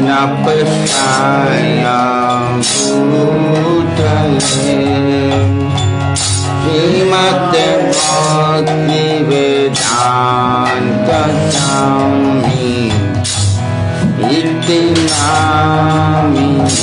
Napasaya Bhutale Srimate Bhakti Vedanta Swami Iti Namine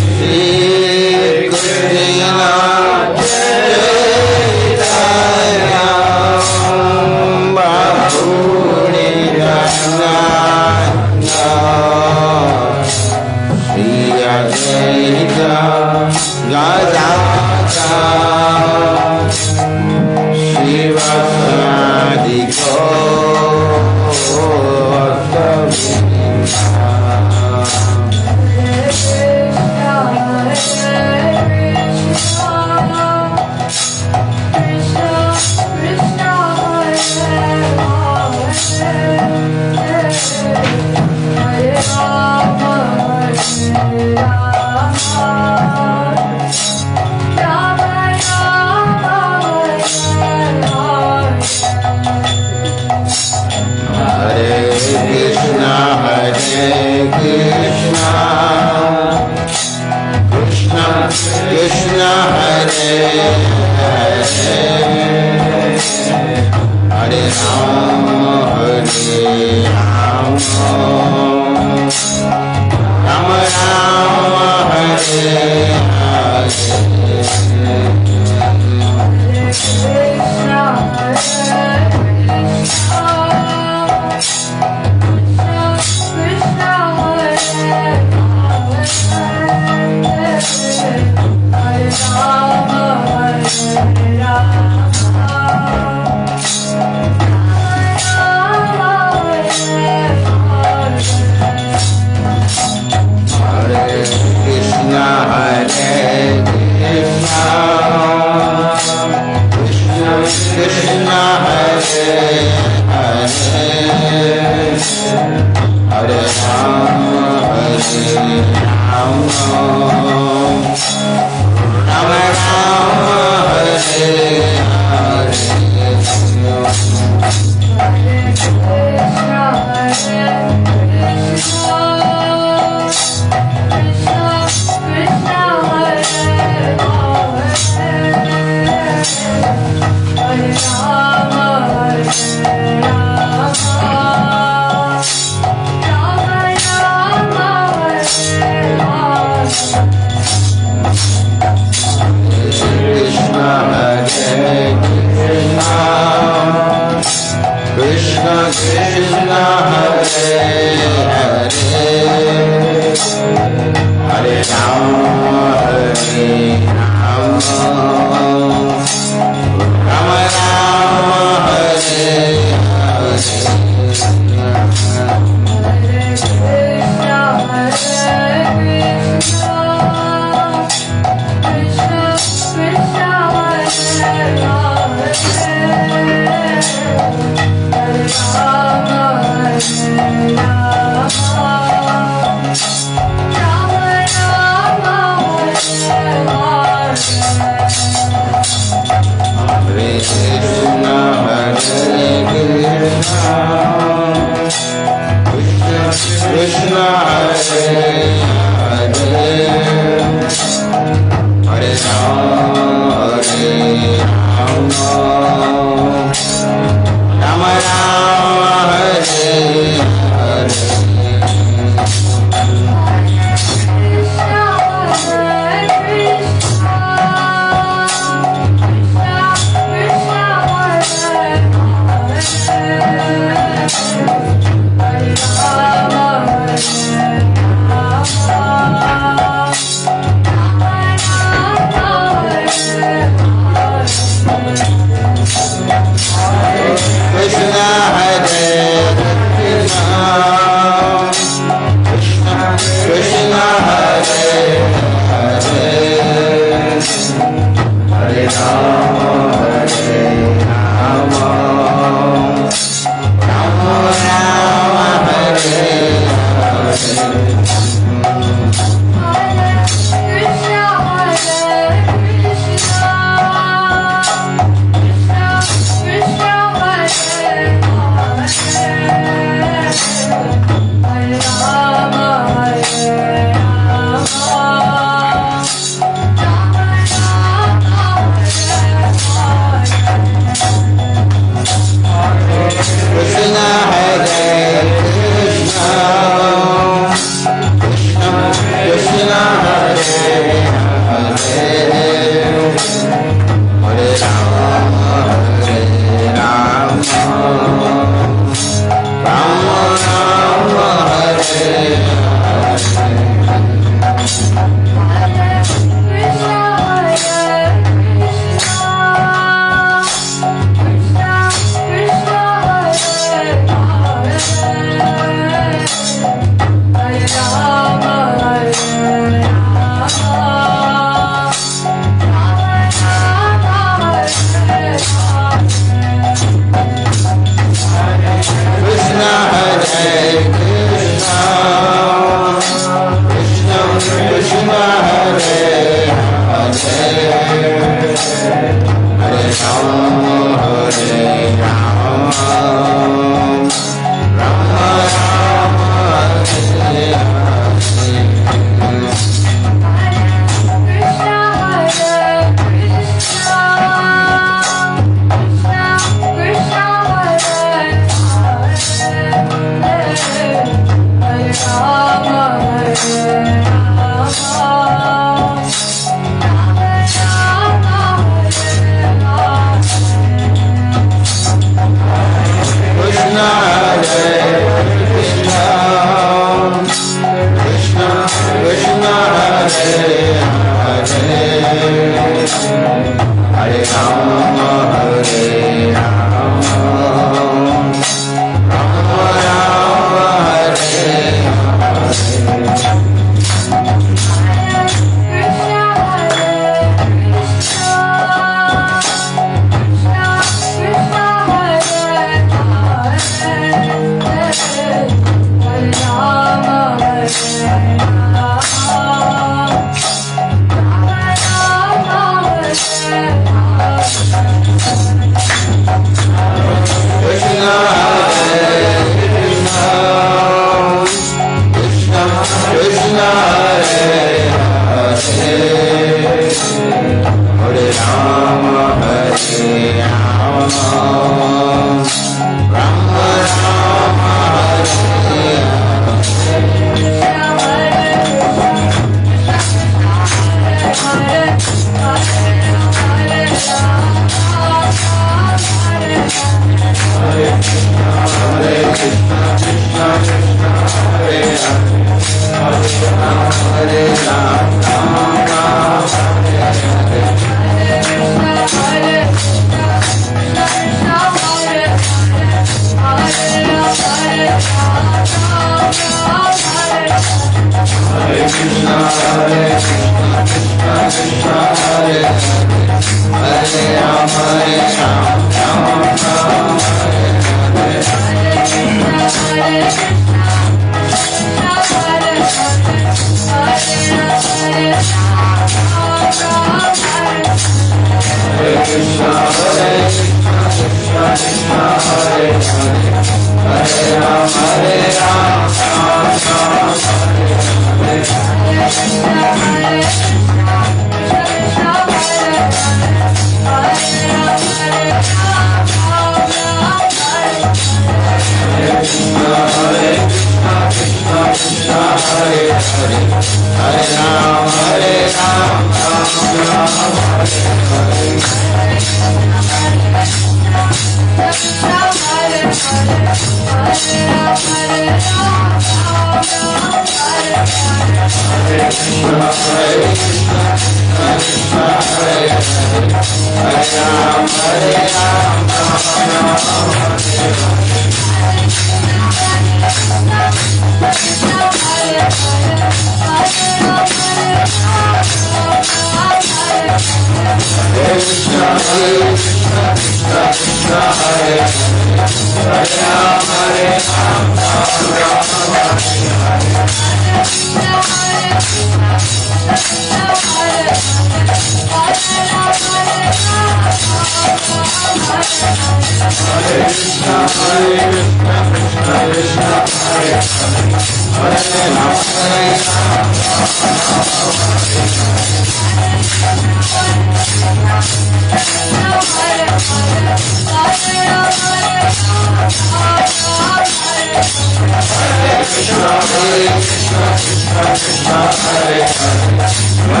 Hare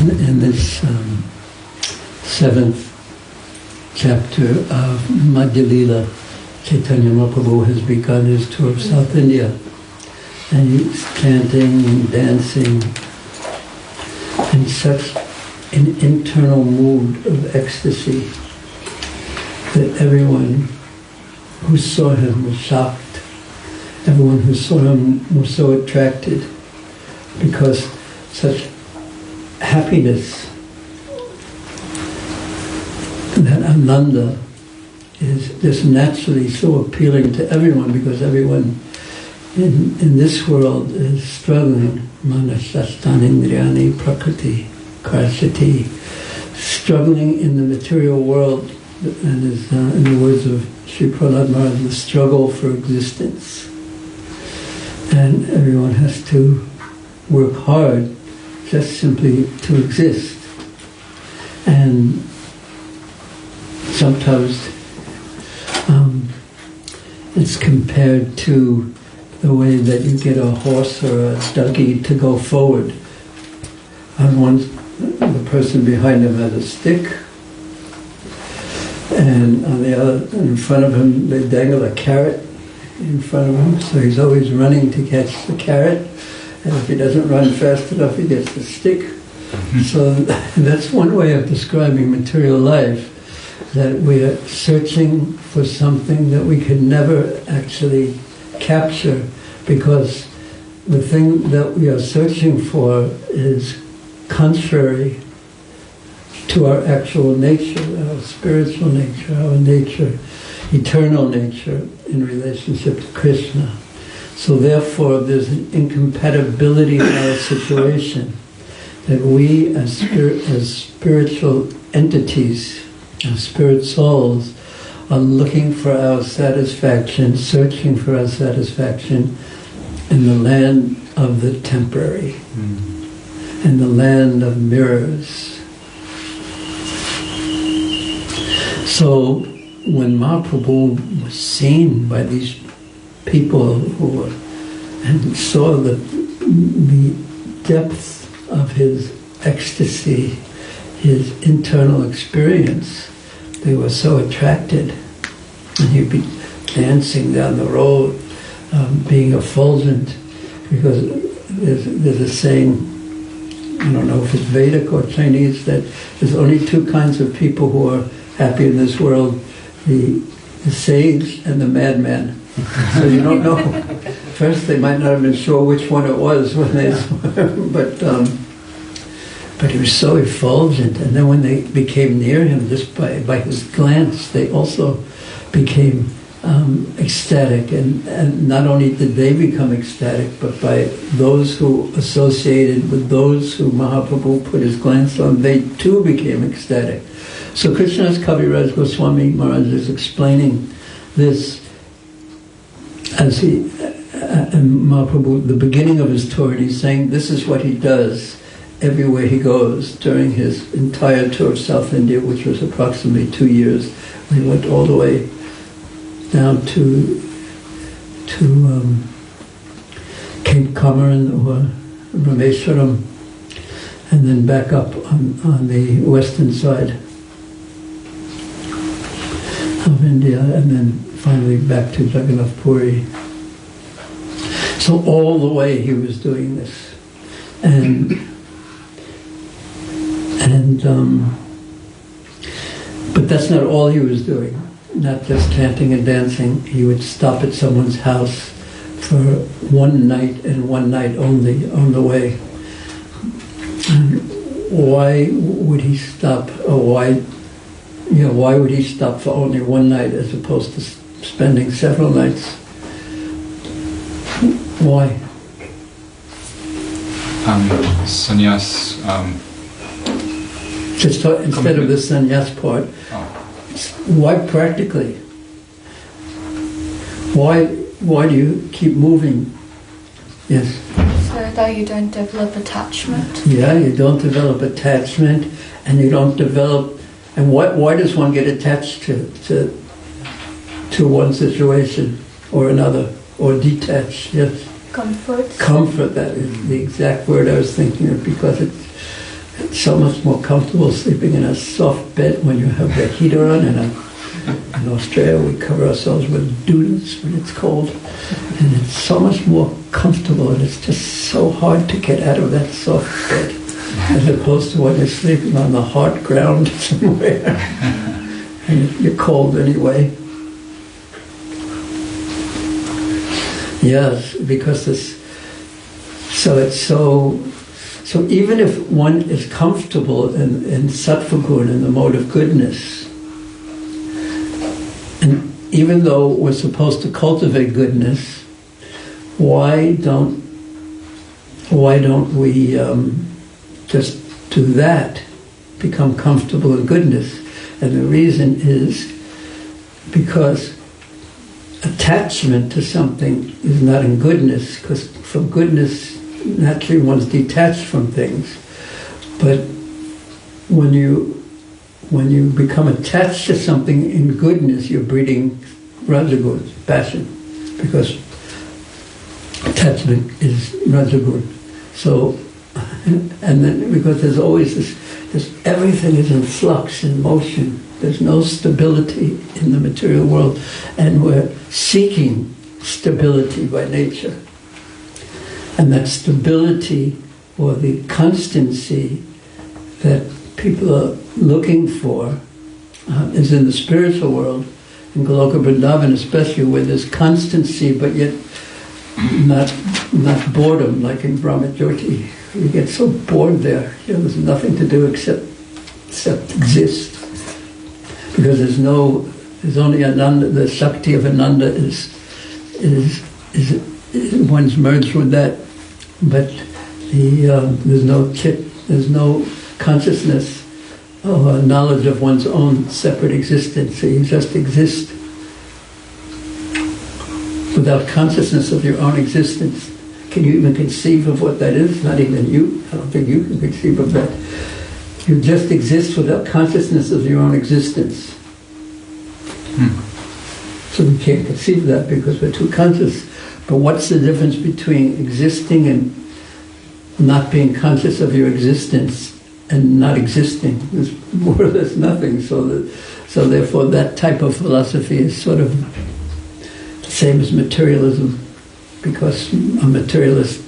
In this seventh chapter of Madhya Lila, Caitanya Mahaprabhu has begun his tour of South India, and he's chanting and dancing in such an internal mood of ecstasy that everyone who saw him was shocked. Everyone who saw him was so attracted, because such happiness, that Ananda is just naturally so appealing to everyone, because everyone in this world is struggling. Manasasthanindriyani prakriti karsati, struggling in the material world, and is in the words of Sri Prahlad Maharaj, the struggle for existence. And everyone has to work hard just simply to exist. And sometimes it's compared to the way that you get a horse or a donkey to go forward. The person behind him has a stick, and on the other, in front of him, they dangle a carrot in front of him, so he's always running to catch the carrot, and if he doesn't run fast enough, he gets the stick. So that's one way of describing material life, that we are searching for something that we could never actually capture, because the thing that we are searching for is contrary to our actual nature, our spiritual nature, our nature, eternal nature in relationship to Krishna. So therefore, there's an incompatibility in our situation that we, as spiritual entities, as spirit souls, are looking for our satisfaction, searching for our satisfaction in the land of the temporary, in the land of mirrors. So when Mahaprabhu was seen by these people and saw the depth of his ecstasy, his internal experience, they were so attracted. And he'd be dancing down the road, being effulgent, because there's a saying, I don't know if it's Vedic or Chinese, that there's only two kinds of people who are happy in this world, the sage and the madman. So you don't know. First they might not have been sure which one it was when they saw him, but he was so effulgent, and then when they became near him, just by his glance, they also became ecstatic, and not only did they become ecstatic, but by those who associated with those who Mahaprabhu put his glance on, they too became ecstatic. So Krishnadas Kaviraj Goswami Maharaj is explaining this as and Mahaprabhu, the beginning of his tour, and he's saying this is what he does everywhere he goes during his entire tour of South India, which was approximately 2 years. He went all the way down to Cape Comorin or Rameshwaram, and then back up on the western side of India, and then finally back to Jagannath Puri. So all the way he was doing this, but that's not all he was doing. Not just chanting and dancing. He would stop at someone's house for one night and one night only on the way. And why would he stop? Or why would he stop for only one night as opposed to spending several nights? Why? Sannyas. Just instead of the sannyas part, why practically? Why do you keep moving? Yes. So that you don't develop attachment. Yeah, you don't develop attachment, and you don't develop. And why does one get attached to one situation or another, or detached? Yes. Comfort. Comfort. That is the exact word I was thinking of, because it's so much more comfortable sleeping in a soft bed when you have the heater on. And in Australia, we cover ourselves with doodles when it's cold, and it's so much more comfortable, and it's just so hard to get out of that soft bed, as opposed to when you're sleeping on the hard ground somewhere, and you're cold anyway. Yes, because so even if one is comfortable in sattva-gun, in the mode of goodness, and even though we're supposed to cultivate goodness, why don't we just do that, become comfortable in goodness? And the reason is because attachment to something is not in goodness, because from goodness, naturally one's detached from things. But when you become attached to something in goodness, you're breeding rajagun, passion, because attachment is rajagun. So, and then because there's always this everything is in flux, in motion. There's no stability in the material world, and we're seeking stability by nature. And that stability, or the constancy that people are looking for, is in the spiritual world, in Goloka Vrindavan especially, where there's constancy, but yet not boredom, like in Brahmajyoti. You get so bored there. There's nothing to do except exist. Because there's only Ananda. The Shakti of Ananda is one's merged with that, but there's no consciousness or knowledge of one's own separate existence. So you just exist without consciousness of your own existence. Can you even conceive of what that is? Not even you. I don't think you can conceive of that. You just exist without consciousness of your own existence. So we can't conceive of that because we're too conscious. But what's the difference between existing and not being conscious of your existence and not existing? There's more or less nothing. So therefore that type of philosophy is sort of the same as materialism, because a materialist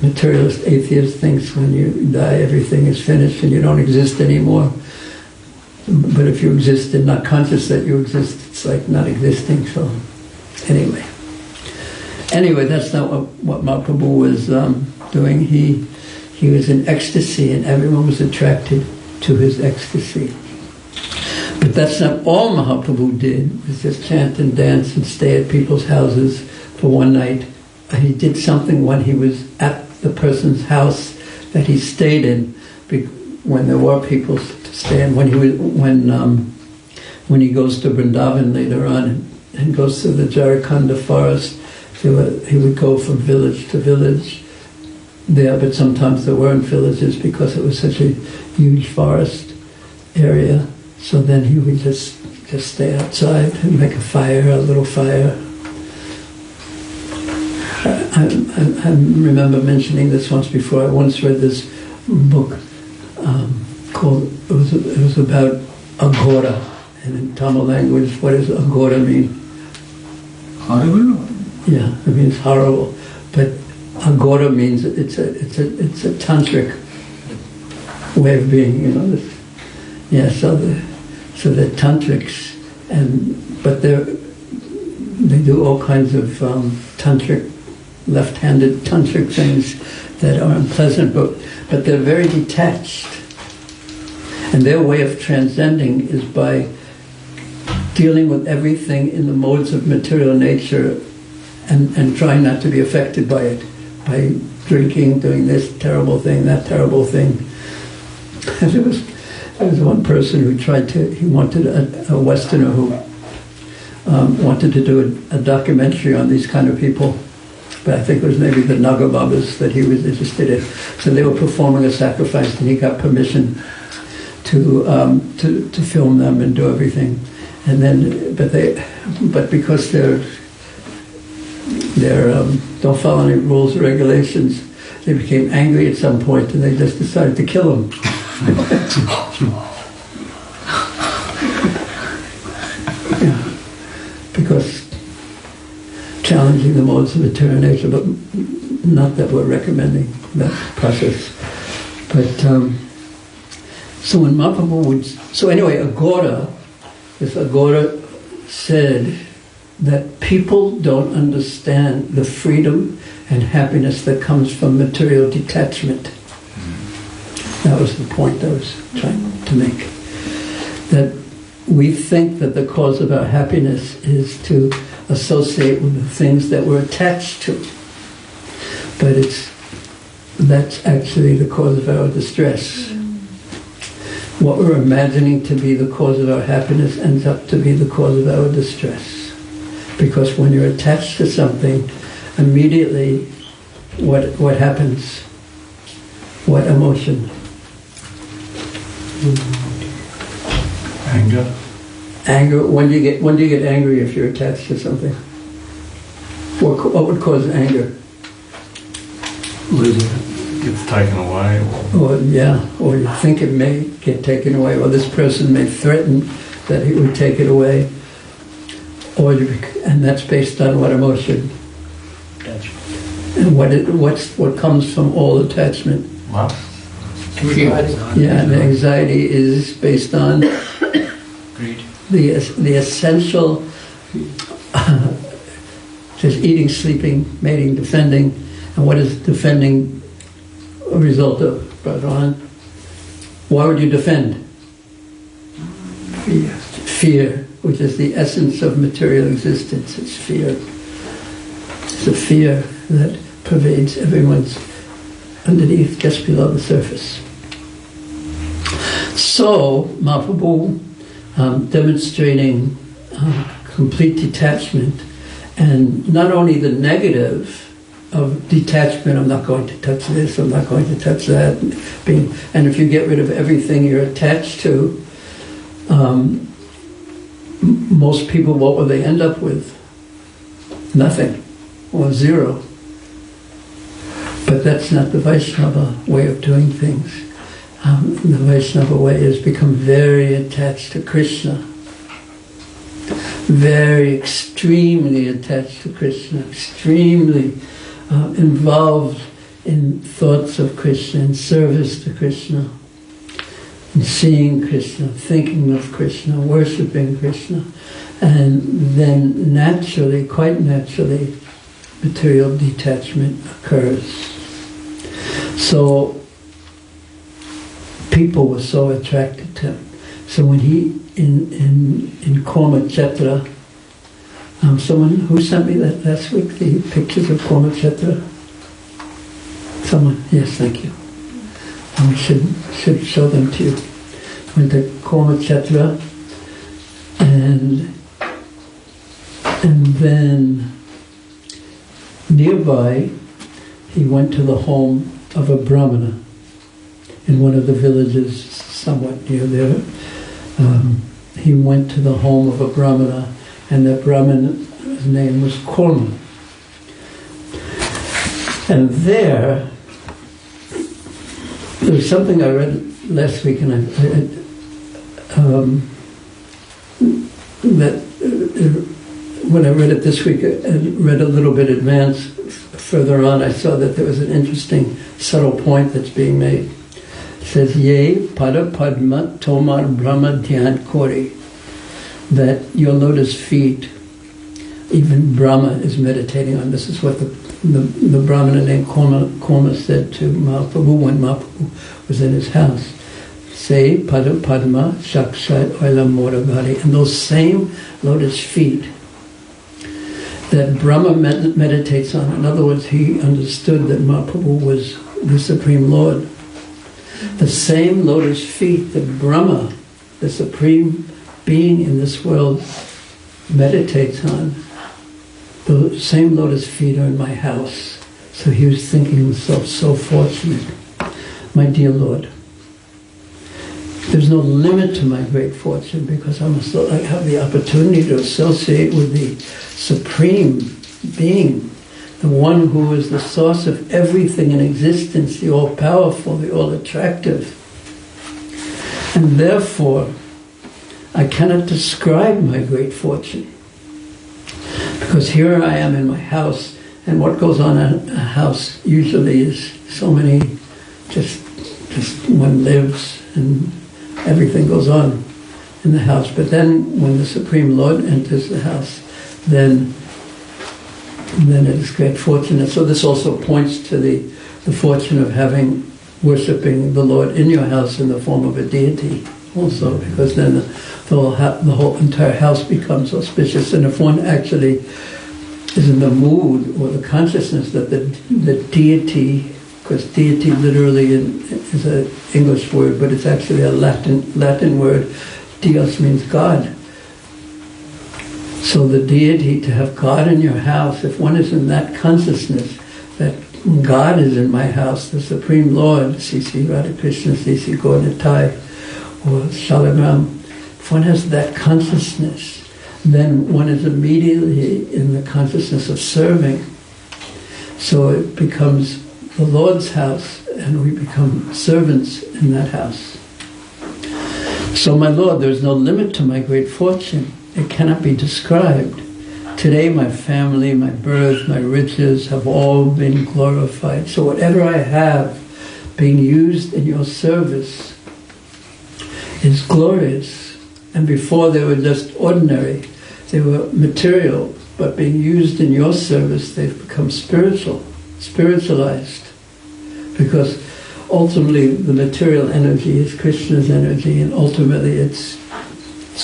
atheist thinks when you die everything is finished and you don't exist anymore. But if you exist and not conscious that you exist, it's like not existing. So anyway, that's not what Mahaprabhu was doing. He was in ecstasy, and everyone was attracted to his ecstasy. But that's not all Mahaprabhu did. It was just chant and dance and stay at people's houses for one night. And he did something when he was at the person's house that he stayed in, when there were people to stay in. When he goes to Vrindavan later on and goes to the Jarikhanda forest, he would go from village to village there, but sometimes there weren't villages because it was such a huge forest area. So then he would just stay outside and make a little fire. I remember mentioning this once before. I once read this book called, it was about Agora, and in Tamil language, what does Agora mean? Horrible? Yeah, it means horrible. But Agora means it's a tantric way of being, so they're tantrics, but they do all kinds of tantric, left-handed tantric things that are unpleasant, but they're very detached. And their way of transcending is by dealing with everything in the modes of material nature and trying not to be affected by it, by drinking, doing this terrible thing, that terrible thing. And there was one person who he wanted a Westerner who wanted to do a documentary on these kind of people, but I think it was maybe the Naga Babas that he was interested in. So they were performing a sacrifice, and he got permission to film them and do everything. And then, but because they don't follow any rules or regulations, they became angry at some point, and they just decided to kill him. Yeah, because challenging the modes of material nature, but not that we're recommending that process. But so when Mahaprabhu would, so anyway, Agora said that people don't understand the freedom and happiness that comes from material detachment. That was the point I was trying to make. That we think that the cause of our happiness is to associate with the things that we're attached to. But that's actually the cause of our distress. What we're imagining to be the cause of our happiness ends up to be the cause of our distress. Because when you're attached to something, immediately what happens? What emotion? Anger. Anger. When do you get angry if you're attached to something? What would cause anger? Losing it. Gets taken away. Or you think it may get taken away, or this person may threaten that he would take it away. And that's based on what emotion? Attachment. And what comes from all attachment? Love. Anxiety. Yeah, and anxiety is based on Greed. the essential, just eating, sleeping, mating, defending. And what is defending a result of, Brother Anand? Why would you defend? Fear, which is the essence of material existence. It's fear. It's a fear that pervades everyone's underneath, just below the surface. So, Mahaprabhu, demonstrating complete detachment, and not only the negative of detachment, I'm not going to touch this, I'm not going to touch that, and if you get rid of everything you're attached to, most people, what will they end up with? Nothing, or zero. But that's not the Vaishnava way of doing things. The Vaishnava way is become very attached to Krishna, very extremely attached to Krishna, extremely involved in thoughts of Krishna, in service to Krishna, in seeing Krishna, thinking of Krishna, worshipping Krishna, and then naturally, quite naturally, material detachment occurs. So people were so attracted to him. So when he in Caitanya, someone who sent me that last week, the pictures of Caitanya. Someone, yes, thank you. I should show them to you. Went to Caitanya, and then nearby he went to the home of a Brahmana in one of the villages somewhat near there. He went to the home of a Brahmana, and that Brahmana's name was Kurma. And there was something I read last week, and when I read it this week, I read a little bit advanced. Further on, I saw that there was an interesting, subtle point that's being made. It says, Ye pada padma tomar brahma dhyan kori, that your lotus feet, even Brahma is meditating on. This is what the Brahmana named Kurma said to Mahaprabhu when Mahaprabhu was in his house. Say pada padma shakshat oila moravati. And those same lotus feet that Brahma meditates on. In other words, he understood that Mahaprabhu was the Supreme Lord. The same lotus feet that Brahma, the Supreme Being in this world, meditates on, the same lotus feet are in my house. So he was thinking himself so fortunate. My dear Lord, there's no limit to my great fortune because I have the opportunity to associate with the Supreme Being, the one who is the source of everything in existence, the all-powerful, the all-attractive. And therefore, I cannot describe my great fortune. Because here I am in my house, and what goes on in a house usually is so many, just one lives and everything goes on in the house. But then when the Supreme Lord enters the house, then it is great fortune. And so this also points to the fortune of worshipping the Lord in your house in the form of a deity also, because then the whole entire house becomes auspicious. And if one actually is in the mood or the consciousness that the deity, because deity literally is an English word, but it's actually a Latin word. Dios means God. So the deity, to have God in your house, if one is in that consciousness, that God is in my house, the Supreme Lord, Sisi Radhakrishna, Sisi Gauratai, or Shalagram, if one has that consciousness, then one is immediately in the consciousness of serving. So it becomes the Lord's house, and we become servants in that house. So my Lord, there's no limit to my great fortune. It cannot be described. Today my family, my birth, my riches have all been glorified. So whatever I have being used in your service is glorious. And before they were just ordinary, they were material, but being used in your service, they've become spiritualized. Because ultimately the material energy is Krishna's energy, and ultimately it's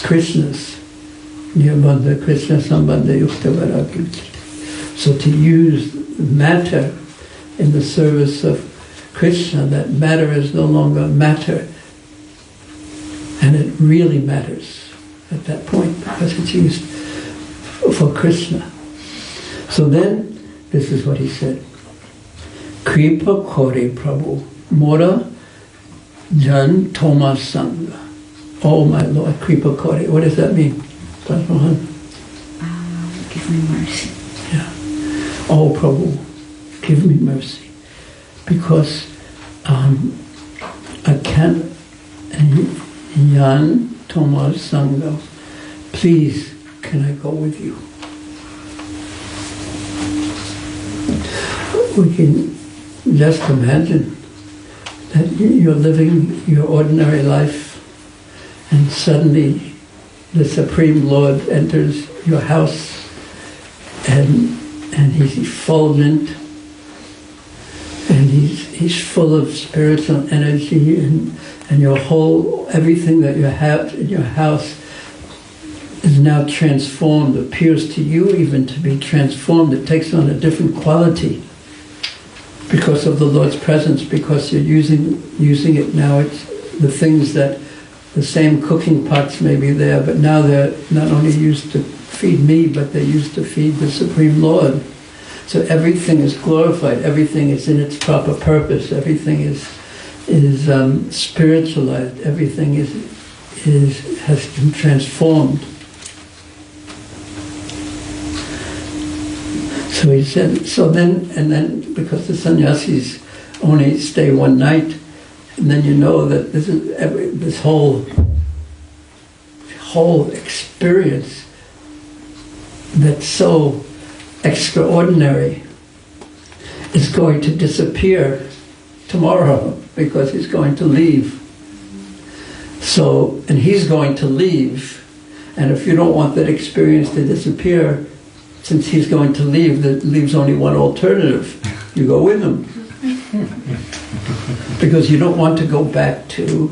Krishna's. Niyabandha Krishna Sambandha Yukta Vairagya. So to use matter in the service of Krishna, that matter is no longer matter, and it really matters at that point because it's used for Krishna. So then, this is what he said: Kripa Kore Prabhu, Mora Jan Toma Sangha. Oh my Lord, Kripa Kore. What does that mean? Give me mercy. Yeah. Oh Prabhu, give me mercy. Because I can't, Jan Toma Sangha, please, can I go with you? We can just imagine that you're living your ordinary life and suddenly the Supreme Lord enters your house and he's effulgent and he's full of spiritual energy and your whole, everything that you have in your house is now transformed, appears to you even to be transformed. It takes on a different quality because of the Lord's presence, because you're using it now. It's the things that, the same cooking pots may be there, but now they're not only used to feed me, but they're used to feed the Supreme Lord. So everything is glorified, everything is in its proper purpose, everything is spiritualized, everything has been transformed. So he said, and then because the sannyasis only stay one night, and then you know that this whole experience that's so extraordinary is going to disappear tomorrow because he's going to leave. So, and he's going to leave, and if you don't want that experience to disappear, since he's going to leave, that leaves only one alternative. You go with him. Because you don't want to go back to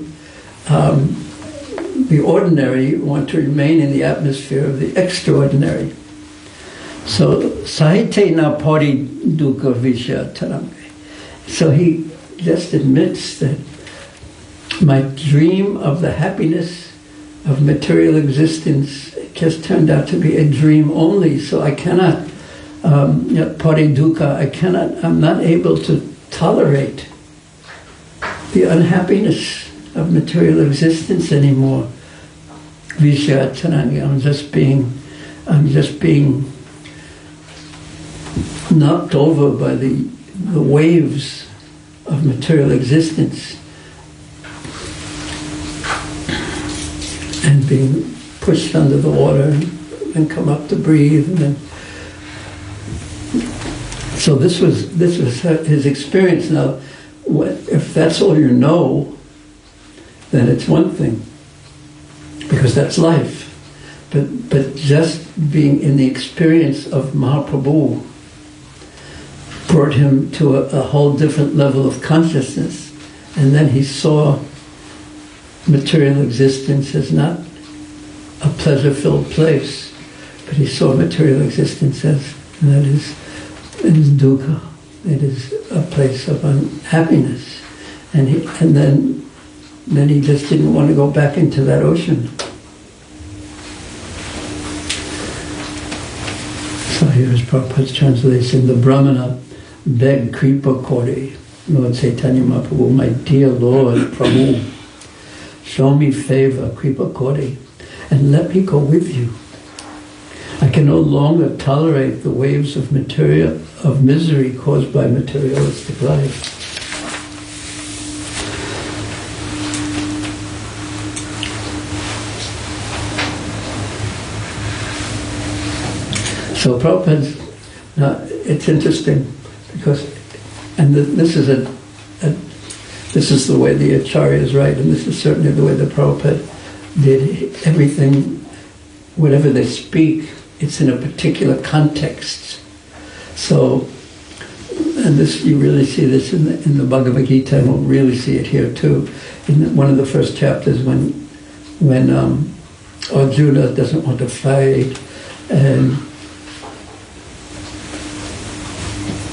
the ordinary, you want to remain in the atmosphere of the extraordinary. So, Sahitena Pari Dukkha Visha Tarange. So he just admits that my dream of the happiness of material existence just turned out to be a dream only. So I cannot, Pari Dukkha, I'm not able to tolerate the unhappiness of material existence anymore. Visha Tarange, I'm just being knocked over by the waves of material existence and being pushed under the water and come up to breathe. And then, so this was his experience. Now, if that's all you know, then it's one thing, because that's life. But just being in the experience of Mahaprabhu brought him to a whole different level of consciousness. And then he saw material existence as not a pleasure-filled place, but he saw material existence as, and that is dukkha. It is a place of unhappiness. And then he just didn't want to go back into that ocean. So here's Prabhupada's translation. The Brahmana begged Kripa Kore, Lord Caitanya Mahaprabhu, my dear Lord Prabhu, show me favor, Kripa Kore, and let me go with you. I can no longer tolerate the waves of misery caused by materialistic life. So Prabhupada, it's interesting because, and this is the way the Acharyas write, and this is certainly the way the Prabhupada did everything. Whatever they speak, it's in a particular context. So, and this, you really see this in the Bhagavad Gita, and we'll really see it here too. In one of the first chapters, when Arjuna doesn't want to fight, and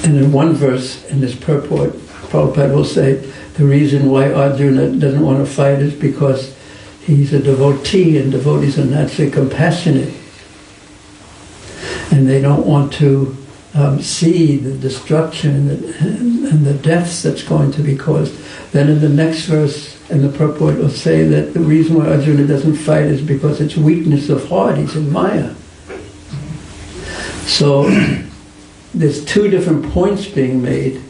And in one verse in this purport, Prabhupada will say the reason why Arjuna doesn't want to fight is because he's a devotee, and devotees are naturally compassionate. And they don't want to see the destruction and the deaths that's going to be caused. Then in the next verse, in the purport will say that the reason why Arjuna doesn't fight is because it's weakness of heart. He's in Maya. So there's two different points being made,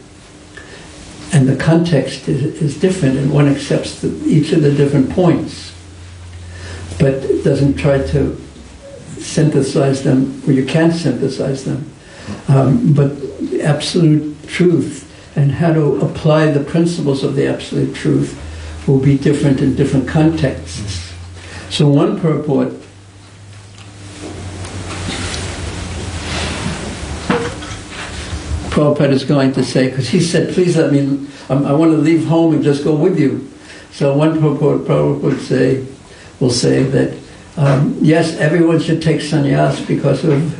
and the context is different, and one accepts each of the different points, but doesn't try to synthesize them, or you can't synthesize them. But the absolute truth and how to apply the principles of the absolute truth will be different in different contexts. So one purport Prabhupada is going to say, because he said, please let me, I want to leave home and just go with you. So one purport Prabhupada will say that, yes, everyone should take sannyas because of,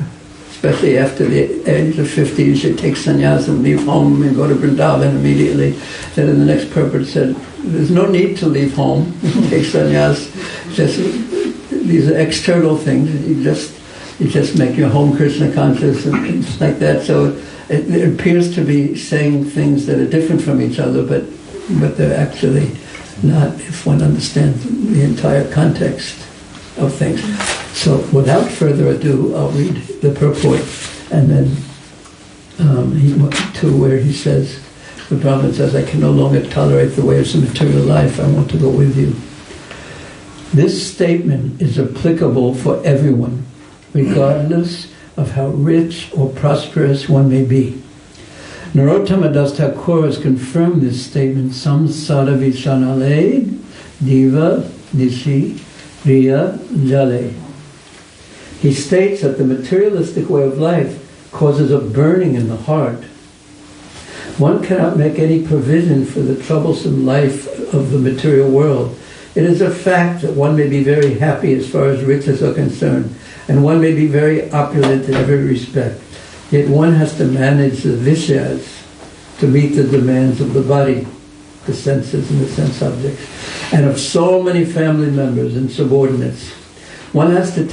especially after the age of 50, you should take sannyas and leave home and go to Vrindavan immediately. Then in the next purport said, there's no need to leave home, take sannyas. Just, these are external things. You just make your home Krishna conscious and things like that. So it appears to be saying things that are different from each other, but they're actually not, if one understands the entire context of things. So without further ado, I'll read the purport, and then to where he says, the Brahman says, I can no longer tolerate the ways of material life, I want to go with you. This statement is applicable for everyone, regardless of how rich or prosperous one may be. Narottama Das Thakur has confirmed this statement, Samsara Vichanale Diva Nishi Riya Jale. He states that the materialistic way of life causes a burning in the heart. One cannot make any provision for the troublesome life of the material world. It is a fact that one may be very happy as far as riches are concerned, and one may be very opulent in every respect. Yet one has to manage the vishyas to meet the demands of the body, the senses and the sense objects, and of so many family members and subordinates. One has to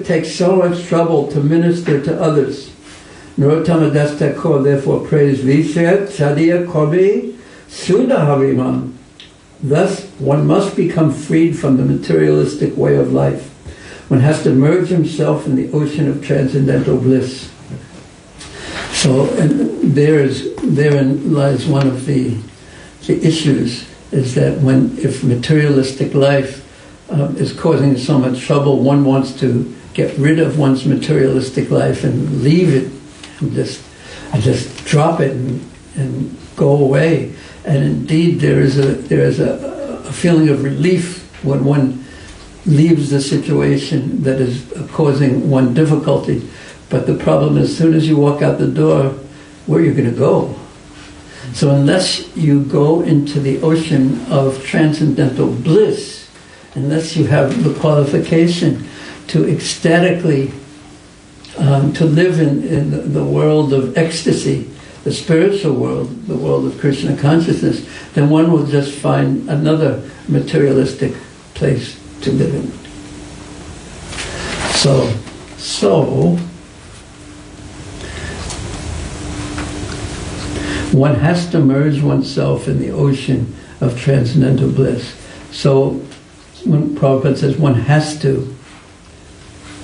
take so much trouble to minister to others. Narottama Das Thakur therefore prays Vishya Chadiya Kobi Sudaharimam. Thus, one must become freed from the materialistic way of life. One has to merge himself in the ocean of transcendental bliss. So, and therein lies one of the issues, is that if materialistic life is causing so much trouble, one wants to get rid of one's materialistic life and leave it, and just drop it and go away. And indeed, there is a feeling of relief when one leaves the situation that is causing one difficulty. But the problem is, as soon as you walk out the door, where are you going to go? So unless you go into the ocean of transcendental bliss, unless you have the qualification to ecstatically, to live in the world of ecstasy, the spiritual world, the world of Krishna consciousness, then one will just find another materialistic place to live in. So one has to merge oneself in the ocean of transcendental bliss. So when Prabhupada says one has to,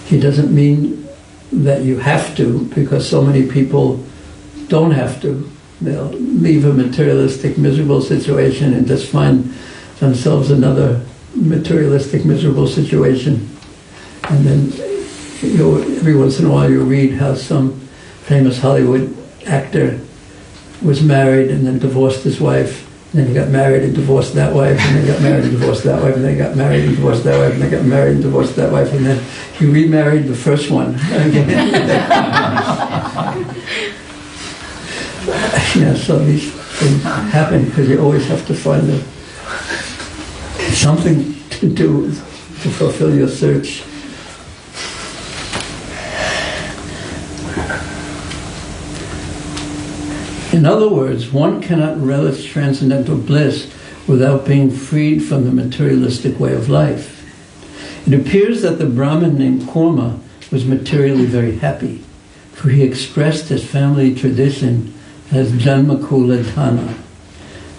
he doesn't mean that you have to, because so many people don't have to. They'll leave a materialistic, miserable situation and just find themselves another materialistic, miserable situation. And then, every once in a while you read how some famous Hollywood actor was married and then divorced his wife, and then he got married and divorced that wife, and then got married and divorced that wife, and then got married and divorced that wife, and then got married and divorced that wife, and then he remarried the first one again. So these things happen because you always have to find something to do to fulfill your search. In other words, one cannot relish transcendental bliss without being freed from the materialistic way of life. It appears that the Brahmin named Kurma was materially very happy, for he expressed his family tradition as Janmakula Dhana.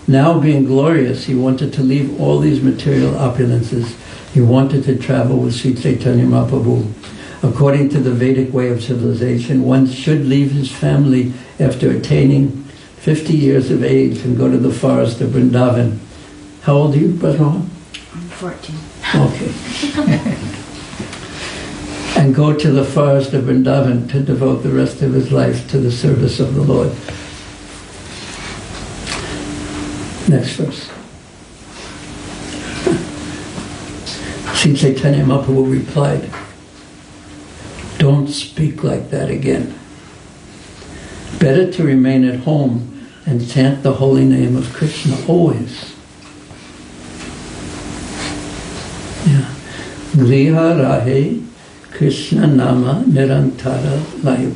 Now being glorious, he wanted to leave all these material opulences. He wanted to travel with Sri Caitanya Mahaprabhu. According to the Vedic way of civilization, one should leave his family after attaining 50 years of age and go to the forest of Vrindavan. How old are you, Bhadra? I'm 14. Okay. And go to the forest of Vrindavan to devote the rest of his life to the service of the Lord. Next verse. Sri Caitanya Mahaprabhu replied, "Don't speak like that again. Better to remain at home and chant the holy name of Krishna always." Yeah. Griha rahe Krishna nama nirantara laibe.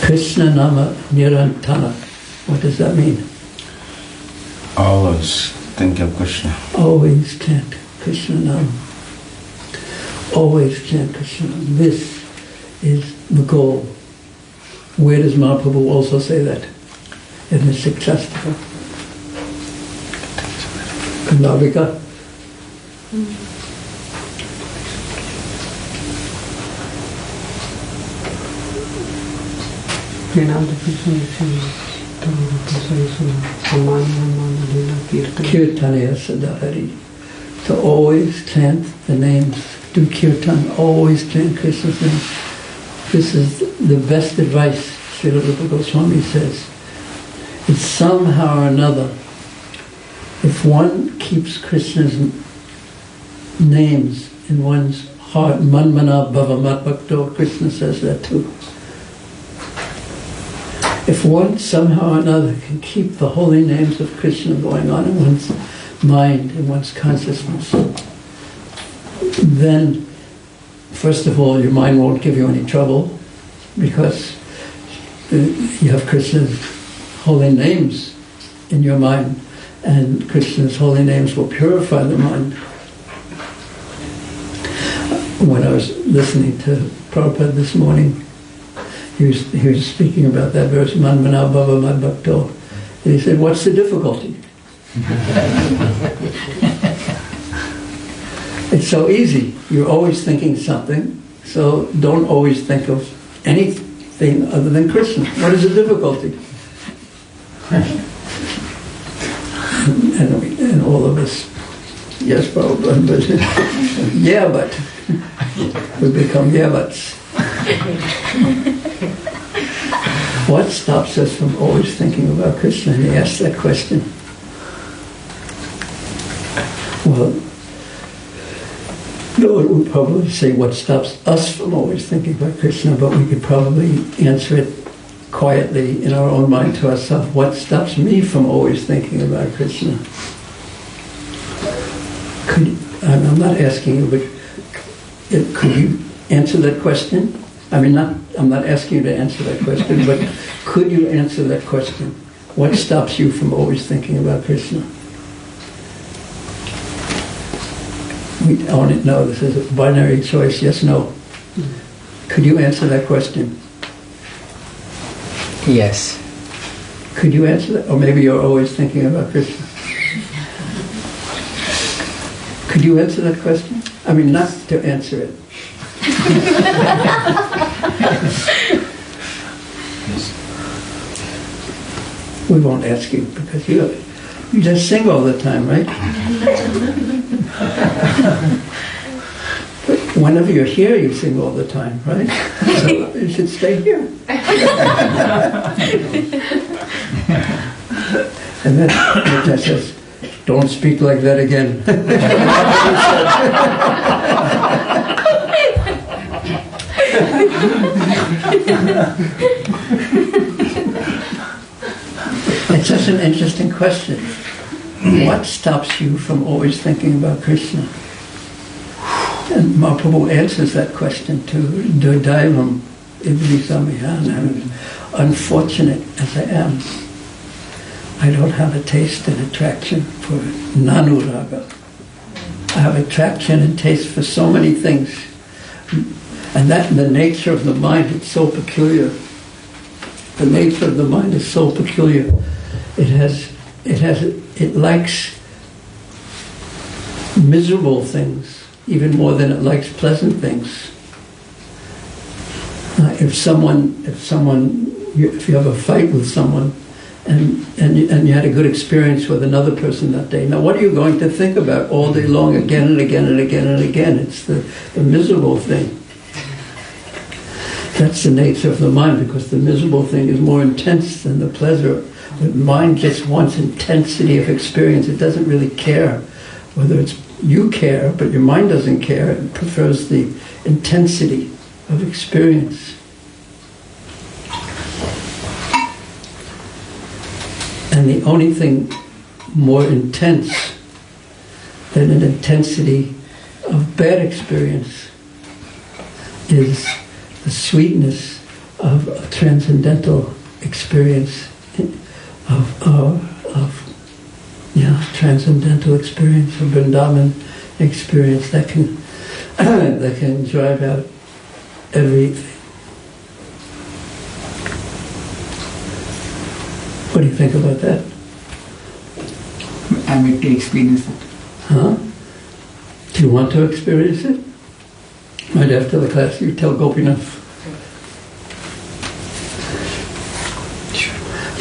Krishna nama nirantara. What does that mean? Always think of Krishna. Always chant Krishna nama. Always chant Krishna. This is the goal. Where does Mahaprabhu also say that? In the Sikshastra. Navika. Kirtanaya Sadahari. To always chant the names, do kirtan, always chant Krishna's name. This is the best advice, Srila Rupa Goswami says. It's somehow or another, if one keeps Krishna's names in one's heart, manmana bhava matbhakto, Krishna says that too. If one somehow or another can keep the holy names of Krishna going on in one's mind, in one's consciousness, then, first of all, your mind won't give you any trouble because you have Krishna's holy names in your mind, and Krishna's holy names will purify the mind. When I was listening to Prabhupada this morning, he was speaking about that verse, Manmana Bhava Madbhakto. And he said, what's the difficulty? It's so easy. You're always thinking something, so don't always think of anything other than Krishna. What is the difficulty? And all of us, yes, Prabhupada, but yeah, but we become yeah, buts. What stops us from always thinking about Krishna? And he asked that question. Well, no one would probably say what stops us from always thinking about Krishna, but we could probably answer it quietly in our own mind to ourselves. What stops me from always thinking about Krishna? I'm not asking you, but could you answer that question? I mean, I'm not asking you to answer that question, but could you answer that question? What stops you from always thinking about Krishna? I want to know, this is a binary choice, yes, no. Could you answer that question? Yes. Could you answer that? Or maybe you're always thinking about Krishna. Could you answer that question? I mean, not to answer it. We won't ask you because you just sing all the time, right? But whenever you're here, you sing all the time, right? So you should stay here. And then Nitya says, "Don't speak like that again." It's such an interesting question. What stops you from always thinking about Krishna? And Mahaprabhu answers that question to Dodaivam Iblisamihan. unfortunate as I am, I don't have a taste and attraction for nanuraga. I have attraction and taste for so many things. And that the nature of the mind, it's so peculiar. The nature of the mind is so peculiar. It likes miserable things even more than it likes pleasant things. If you have a fight with someone and you had a good experience with another person that day, now what are you going to think about all day long, again and again and again and again? It's the miserable thing. That's the nature of the mind, because the miserable thing is more intense than the pleasure. The mind just wants intensity of experience. It doesn't really care whether it's you care, but your mind doesn't care. It prefers the intensity of experience. And the only thing more intense than an intensity of bad experience is the sweetness of a transcendental experience, transcendental experience, a Vrindavan experience that can drive out everything. What do you think about that? I'm yet to experience it. Huh? Do you want to experience it? Right after the class, you tell Gopinath.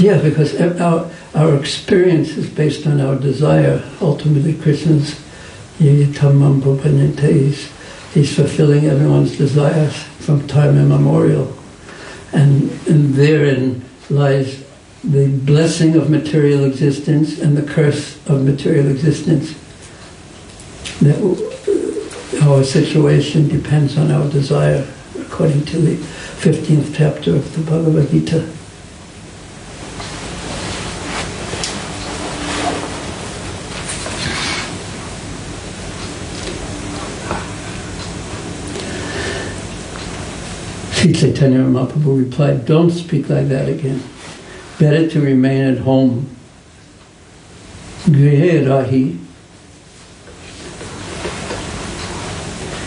Yeah, because our experience is based on our desire. Ultimately, Krishna's Yayatamam Bhupanite, he's fulfilling everyone's desires from time immemorial. And therein lies the blessing of material existence and the curse of material existence. That our situation depends on our desire, according to the 15th chapter of the Bhagavad Gita. Sri Caitanya Mahaprabhu replied, "Don't speak like that again. Better to remain at home. Grihe rahi.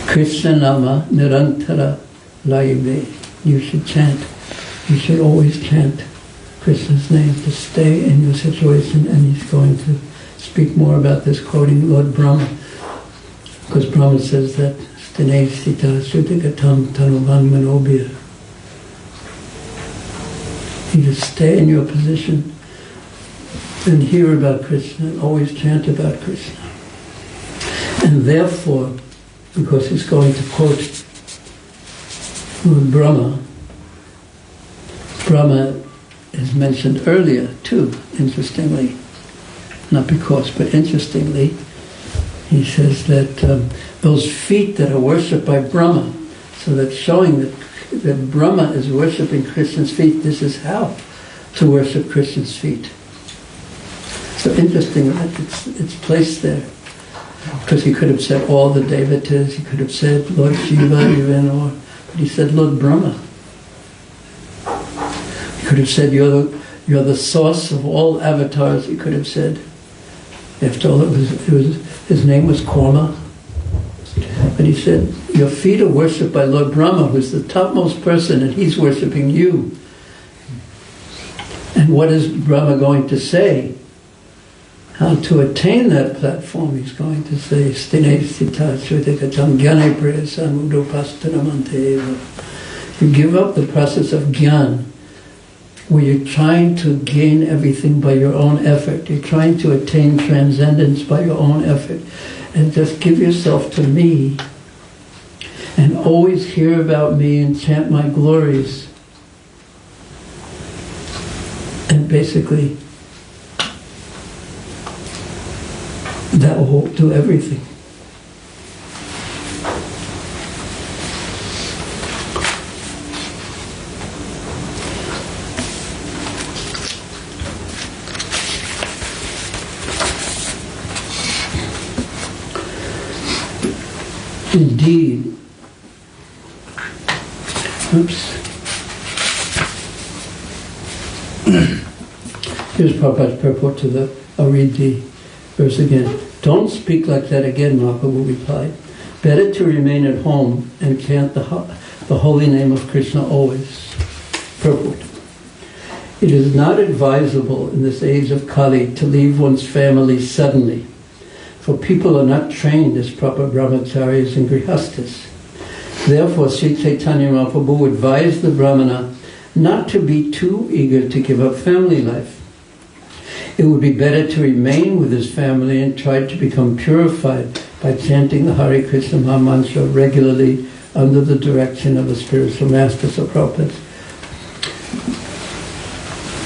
Krishna nama nirantara laive." You should chant. You should always chant Krishna's name to stay in your situation. And he's going to speak more about this, quoting Lord Brahma, because Brahma says that Stane Sita Sudhagatam Tanuvan Manobhya. You just stay in your position and hear about Krishna and always chant about Krishna. And therefore, because he's going to quote Brahma, Brahma is mentioned earlier too, interestingly. Not because, but interestingly, he says that those feet that are worshipped by Brahma, so that's showing that Brahma is worshipping Krishna's feet. This is how to worship Krishna's feet. So interesting that it's placed there. Because he could have said all the devatas, he could have said Lord Shiva even, but he said Lord Brahma. He could have said you're the source of all avatars, he could have said. After all, his name was Korma. But he said, your feet are worshipped by Lord Brahma, who's the topmost person, and he's worshipping you. And what is Brahma going to say? How to attain that platform, he's going to say, Stine Sita Shrutikatam Gyane Preyasan Udopasthanamante Eva. You give up the process of Gyan, where you're trying to gain everything by your own effort. You're trying to attain transcendence by your own effort. And just give yourself to me and always hear about me and chant my glories. And basically, that will do everything. Indeed, Here's Prabhupada's purport to the, I'll read the verse again. Don't speak like that again, Mahaprabhu replied. Better to remain at home and chant the holy name of Krishna always. Purport. It is not advisable in this age of Kali to leave one's family suddenly, for people are not trained as proper brahmacharis and grihastas. Therefore, Sri Caitanya Mahaprabhu advised the brahmana not to be too eager to give up family life. It would be better to remain with his family and try to become purified by chanting the Hare Krishna Maha Mantra regularly under the direction of a spiritual master. So Prabhupada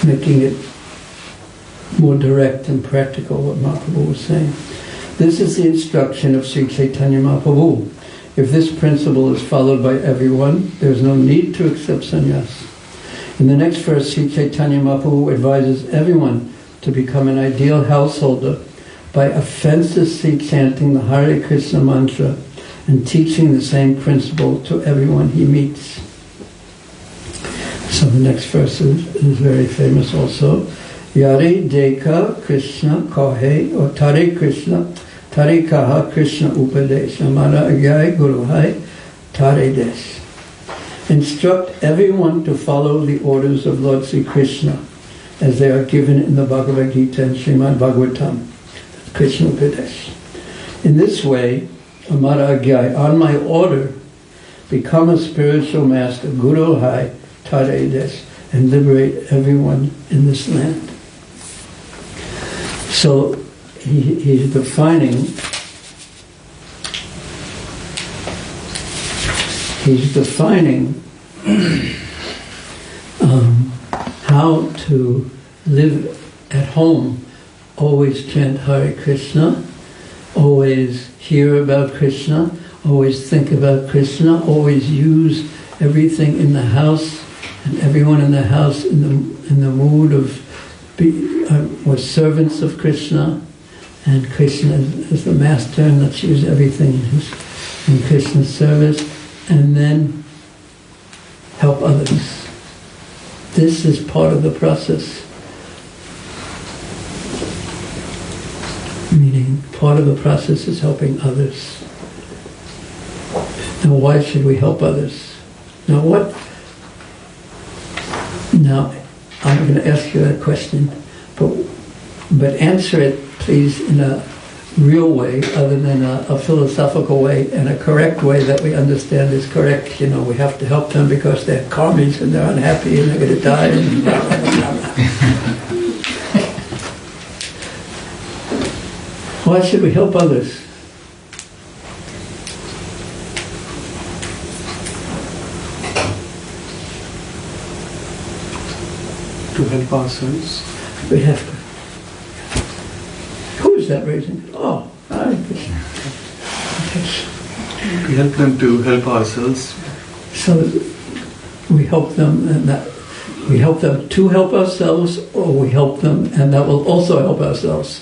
making it more direct and practical what Mahaprabhu was saying. This is the instruction of Sri Caitanya Mahaprabhu. If this principle is followed by everyone, there is no need to accept sannyas. In the next verse, Sri Caitanya Mahaprabhu advises everyone to become an ideal householder by offensively chanting the Hare Krishna mantra and teaching the same principle to everyone he meets. So the next verse is very famous also. Yari Deka Krishna Kahe or Tare Krishna Tare Kaha Krishna Upadesh Amara Agyai Guru Hai Tare Desh. Instruct everyone to follow the orders of Lord Sri Krishna as they are given in the Bhagavad Gita and Srimad Bhagavatam, Krishna Upadesh. In this way, Amara Agyai, on my order, become a spiritual master, Guru Hai Tare Desh, and liberate everyone in this land. So he's defining how to live at home. Always chant Hare Krishna, always hear about Krishna, always think about Krishna, always use everything in the house and everyone in the house in the mood of we're servants of Krishna, and Krishna is the master, and let's use everything in Krishna's service, and then help others. This is part of the process. Meaning, part of the process is helping others. Now, why should we help others? Now, I'm going to ask you that question, but answer it, please, in a real way, other than a philosophical way, and a correct way that we understand is correct. You know, we have to help them because they're karmis and they're unhappy and they're going to die. And blah, blah, blah, blah. Why should we help others? To help ourselves. We have to. Who is that raising? Oh, I. We help them to help ourselves. So we help them, and that we help them to help ourselves, or we help them, and that will also help ourselves.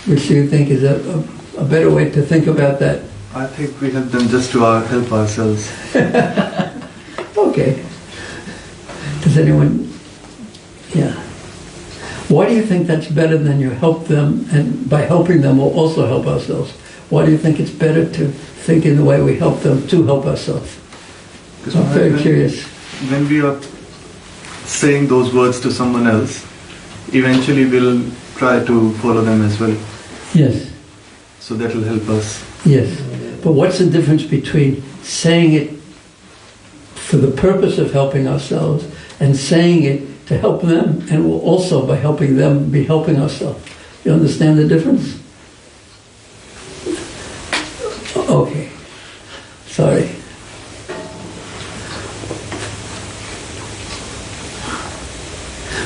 Which do you think is a better way to think about that? I think we help them just to help ourselves. Okay. Does anyone? Yeah. Why do you think that's better than you help them, and by helping them we'll also help ourselves? Why do you think it's better to think in the way we help them to help ourselves? I'm very curious. When we are saying those words to someone else, eventually we'll try to follow them as well. Yes. So that will help us. Yes. But what's the difference between saying it for the purpose of helping ourselves and saying it to help them, and we'll also, by helping them, be helping ourselves? You understand the difference? Okay. Sorry.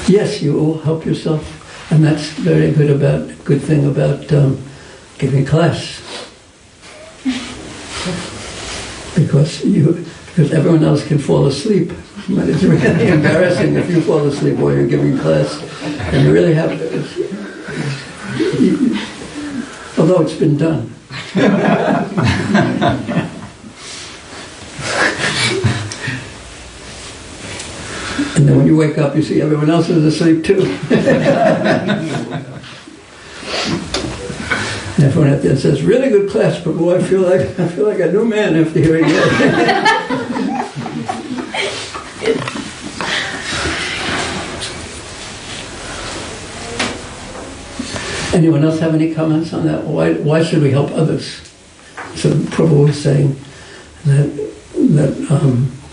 Yes, you will help yourself. And that's very good thing about giving class. Because everyone else can fall asleep. But it's really embarrassing if you fall asleep while you're giving class. And you really have to, although it's been done. And then when you wake up, you see everyone else is asleep too. And everyone at the end says, "Really good class, but boy, I feel like a new man after hearing that." Anyone else have any comments on that? Why should we help others? So Prabhu was saying that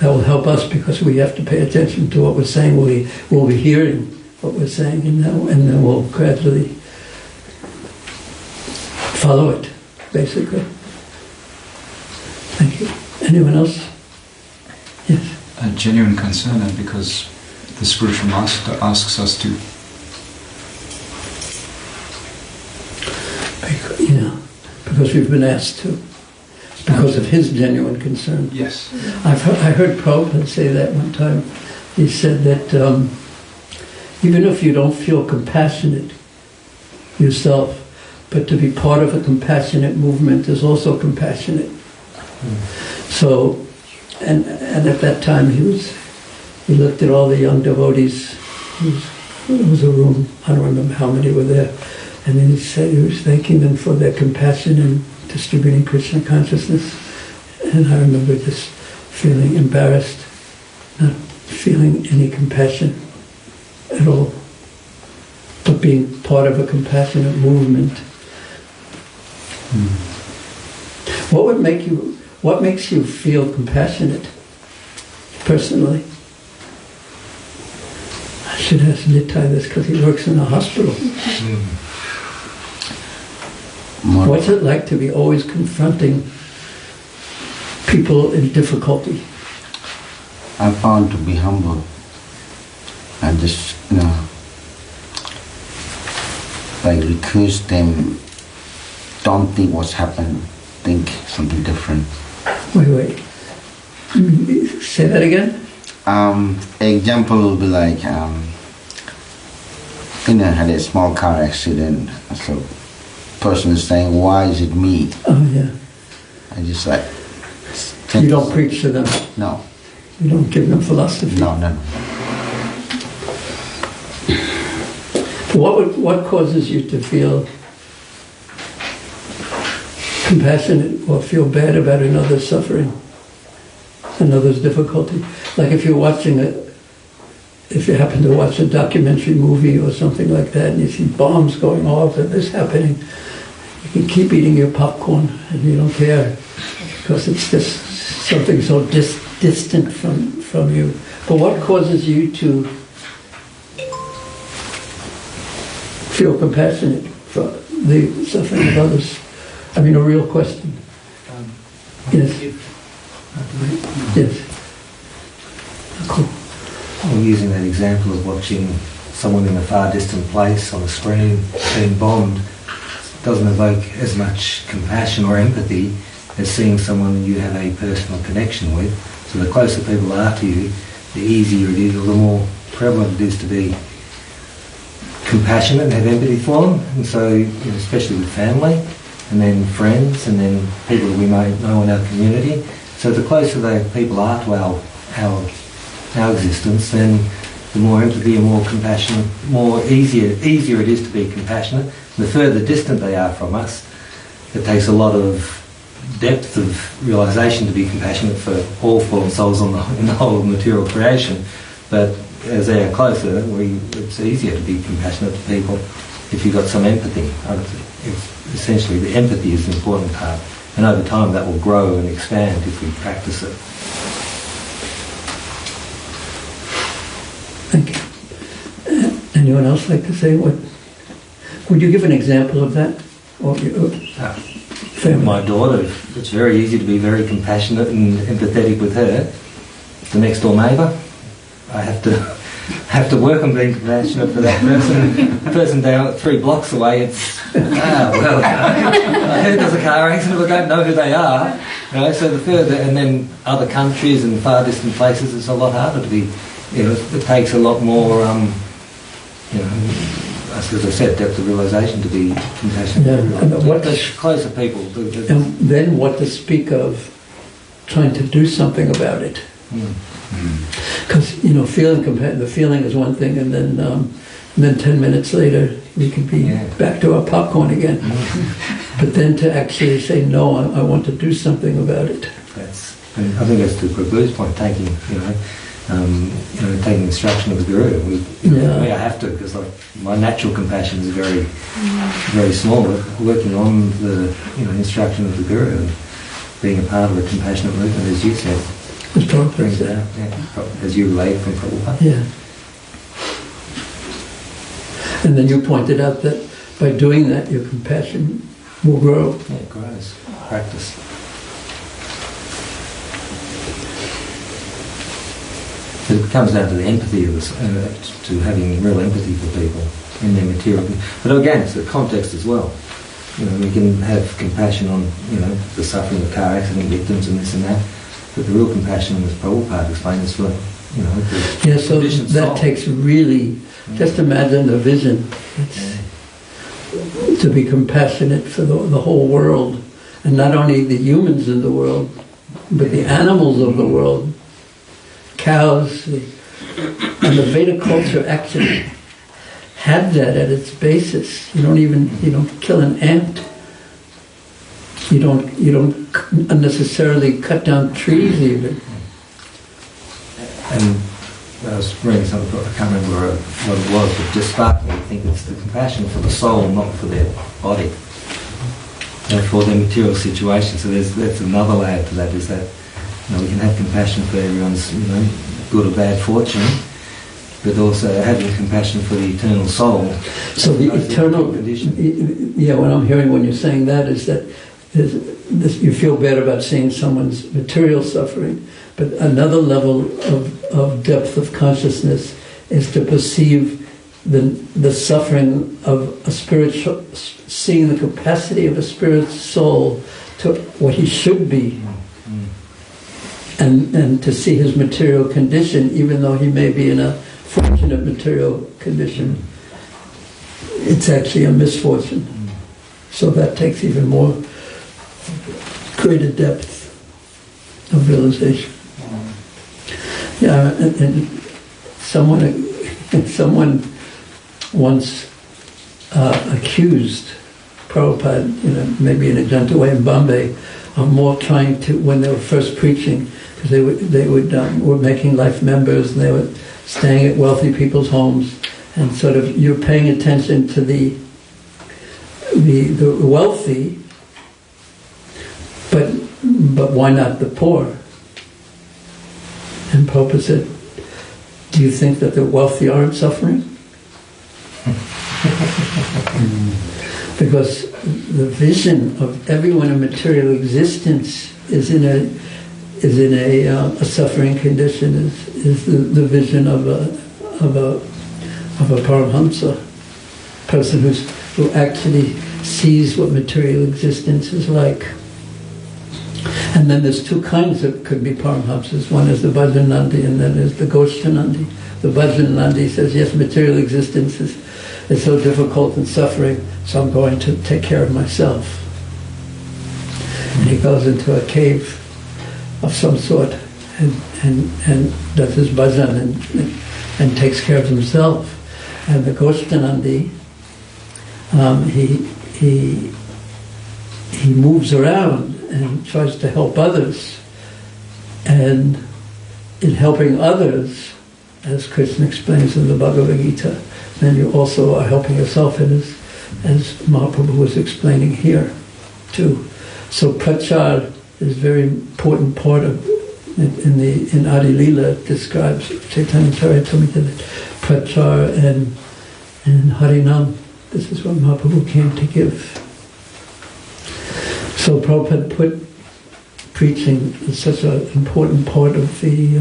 will help us because we have to pay attention to what we're saying. We'll be hearing what we're saying, and then we'll gradually follow it, basically. Thank you. Anyone else? Yes. A genuine concern, and because the spiritual master asks us to. Because we've been asked to. Because of his genuine concern. Yes. I heard Prabhupada say that one time. He said that even if you don't feel compassionate yourself, but to be part of a compassionate movement is also compassionate. So, and at that time he looked at all the young devotees. There was a room, I don't remember how many were there, and then he said he was thanking them for their compassion in distributing Krishna consciousness. And I remember just feeling embarrassed, not feeling any compassion at all, but being part of a compassionate movement. What makes you feel compassionate, personally? I should ask Nitai this because he works in a hospital. What's it like to be always confronting people in difficulty? I found to be humble. I just, like request them, don't think what's happened, think something different. Wait. Say that again? Example will be like, had a small car accident, so person is saying, why is it me? Oh, yeah. I just like... You don't preach to them? No. You don't give them philosophy? No. What causes you to feel compassionate or feel bad about another's suffering, another's difficulty? Like if you happen to watch a documentary movie or something like that and you see bombs going off and this happening, you can keep eating your popcorn and you don't care because it's just something so distant from you. But what causes you to feel compassionate for the suffering of others? I mean, a real question. Yes. Yes. Cool. I'm using that example of watching someone in a far distant place on a screen being bombed. Doesn't evoke as much compassion or empathy as seeing someone you have a personal connection with. So the closer people are to you, the easier it is, or the more prevalent it is to be compassionate and have empathy for them. And so, especially with family, and then friends, and then people that we may know in our community. So the closer the people are to our existence, then the more empathy and more compassion, easier it is to be compassionate. And the further distant they are from us, it takes a lot of depth of realisation to be compassionate for all fallen souls in the whole of material creation. But as they are closer, it's easier to be compassionate to people if you've got some empathy. Essentially, the empathy is the important part. And over time that will grow and expand if we practice it. Thank you. Anyone else like to say what? Would you give an example of that? My daughter, it's very easy to be very compassionate and empathetic with her. The next door neighbour, I have to work on being compassionate for that person down 3 blocks away. It's I heard there's a car accident, but I don't know who they are. So the further, and then other countries and far distant places, it's a lot harder to be. It takes a lot more. As I said, depth of realisation to be compassionate. Yeah, and what the closer people. And then what to speak of trying to do something about it. Because the feeling is one thing, and then 10 minutes later we could be back to our popcorn again. But then to actually say, no, I want to do something about it. And I think that's to Prabhu's point, taking taking instruction of the Guru. I have to, because my natural compassion is very, very small. But working on the instruction of the Guru and being a part of a compassionate movement, as you said, brings it out. As you relayed from Prabhupada. Yeah. And then you pointed out that by doing that, your compassion will grow. Yeah, it grows. Practice. It comes down to the empathy of us, to having real empathy for people in their material. But again, it's the context as well. We can have compassion on, the suffering of car accident victims and this and that. But the real compassion, as Prabhupada explained, is for, the so that takes really, just imagine the vision. To be compassionate for the whole world, and not only the humans in the world, but the animals of the world, cows, and the Vedic culture actually had that at its basis. You don't kill an ant. You don't unnecessarily cut down trees even. And I was reading something, I can't remember what it was, but just sparked me to think it's the compassion for the soul, not for their body, for their material situation. So that's another layer to that, is that we can have compassion for everyone's good or bad fortune, but also having compassion for the eternal soul. So the eternal condition. What I'm hearing when you're saying that is that you feel bad about seeing someone's material suffering, but another level of depth of consciousness is to perceive the suffering of a spiritual, seeing the capacity of a spirit soul to what he should be, and to see his material condition, even though he may be in a fortunate material condition, it's actually a misfortune. So that takes even more greater depth of realization. And someone once accused Prabhupada, maybe in a gentle way in Bombay, of more trying to, when they were first preaching, because they were making life members, and they were staying at wealthy people's homes, and sort of you're paying attention to the wealthy, but why not the poor? And Prabhupada said, do you think that the wealthy aren't suffering? Because the vision of everyone in material existence is in a suffering condition, is the vision of a Paramhamsa, person who actually sees what material existence is like. And then there's two kinds that could be Paramhamsas. One is the Vajranandi, and then there's the Goshtanandi. The Vajranandi says, yes, material existence is so difficult and suffering, so I'm going to take care of myself. And he goes into a cave of some sort and does his bhajan and takes care of himself. And the Goshtanandi, he moves around and tries to help others. And in helping others, as Krishna explains in the Bhagavad Gita, then you also are helping yourself, and as Mahaprabhu was explaining here too. So prachar is a very important part of, in Adi Lila it describes, Caitanya Caritamrta, prachar and Harinam. This is what Mahaprabhu came to give. So Prabhupada put preaching as such an important part of the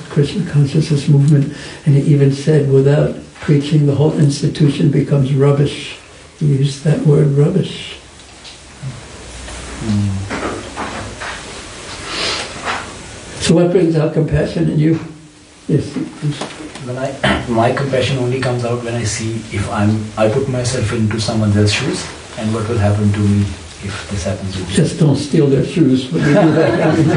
Krishna consciousness movement, and he even said, without preaching, the whole institution becomes rubbish. He used that word, rubbish. So what brings out compassion in you? Yes. My compassion only comes out when I see if I put myself into someone else's shoes, and what will happen to me if this happens with you. Just don't steal their shoes when they do that. I mean,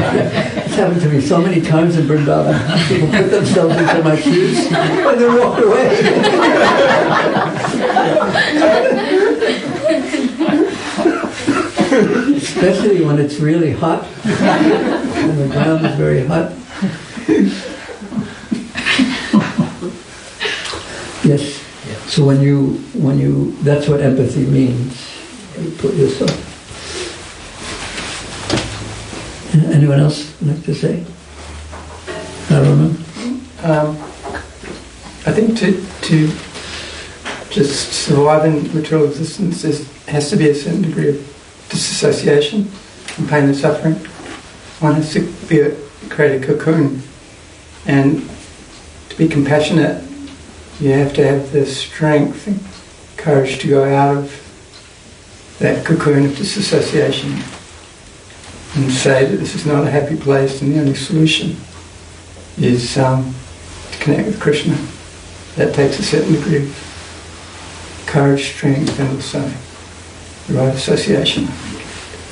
it's happened to me so many times in Vrindavan. People put themselves into my shoes and they walk away. Especially when it's really hot and the ground is very hot. Yes. So when you, that's what empathy means. You put yourself. Anyone else like to say? Roman? I think to just survive in material existence has to be a certain degree of disassociation from pain and suffering. One has to create a cocoon, and to be compassionate, you have to have the strength and courage to go out of that cocoon of disassociation and say that this is not a happy place and the only solution is to connect with Krishna. That takes a certain degree of courage, strength, and also the right association